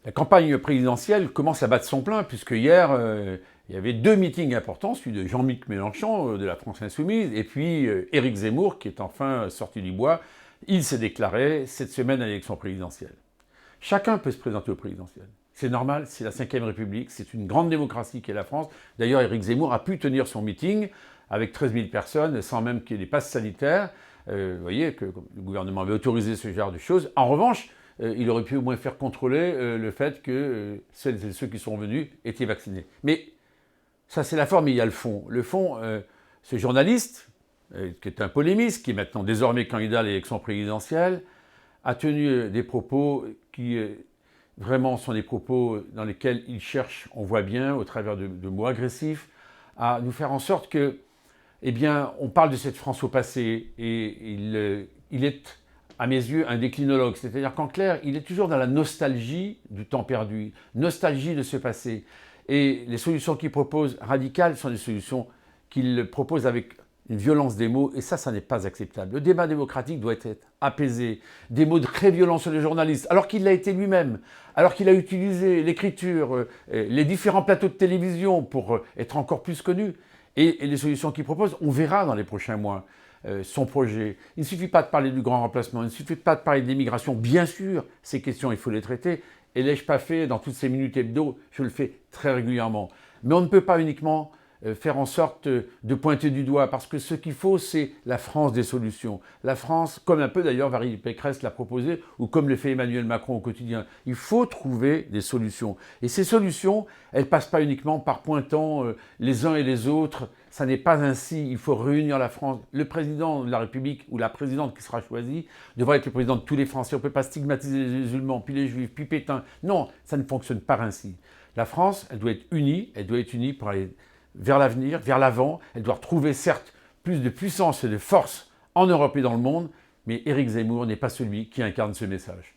La campagne présidentielle commence à battre son plein, puisque hier, il y avait deux meetings importants, celui de Jean-Luc Mélenchon, de la France Insoumise, et puis Éric Zemmour, qui est enfin sorti du bois. Il s'est déclaré cette semaine à l'élection présidentielle. Chacun peut se présenter au présidentiel. C'est normal, c'est la Ve République, c'est une grande démocratie qu'est la France. D'ailleurs, Éric Zemmour a pu tenir son meeting avec 13 000 personnes, sans même qu'il y ait des passes sanitaires. Vous voyez que le gouvernement avait autorisé ce genre de choses. En revanche, il aurait pu au moins faire contrôler le fait que celles et ceux qui sont venus étaient vaccinés. Mais ça, c'est la forme, il y a le fond. Le fond, ce journaliste, qui est un polémiste, qui est maintenant désormais candidat à l'élection présidentielle, a tenu des propos qui vraiment sont des propos dans lesquels il cherche, on voit bien, au travers de mots agressifs, à nous faire en sorte que, eh bien, on parle de cette France au passé, et il est, à mes yeux, un déclinologue. C'est-à-dire qu'en clair, il est toujours dans la nostalgie du temps perdu, nostalgie de ce passé. Et les solutions qu'il propose, radicales, sont des solutions qu'il propose avec une violence des mots, et ça n'est pas acceptable. Le débat démocratique doit être apaisé. Des mots très violents sur les journalistes, alors qu'il l'a été lui-même, alors qu'il a utilisé l'écriture, les différents plateaux de télévision pour être encore plus connu. Et les solutions qu'il propose, on verra dans les prochains mois son projet. Il ne suffit pas de parler du grand remplacement, il ne suffit pas de parler de l'immigration. Bien sûr, ces questions, il faut les traiter. Et l'ai-je pas fait dans toutes ces minutes hebdo? Je le fais très régulièrement. Mais on ne peut pas uniquement faire en sorte de pointer du doigt, parce que ce qu'il faut, c'est la France des solutions. La France, comme un peu d'ailleurs Valérie Pécresse l'a proposé, ou comme le fait Emmanuel Macron au quotidien. Il faut trouver des solutions. Et ces solutions, elles ne passent pas uniquement par pointant les uns et les autres. Ça n'est pas ainsi. Il faut réunir la France. Le président de la République, ou la présidente qui sera choisie, devra être le président de tous les Français. On ne peut pas stigmatiser les musulmans, puis les juifs, puis Pétain. Non, ça ne fonctionne pas ainsi. La France, elle doit être unie pour aller vers l'avenir, vers l'avant. Elle doit retrouver certes plus de puissance et de force en Europe et dans le monde, mais Éric Zemmour n'est pas celui qui incarne ce message.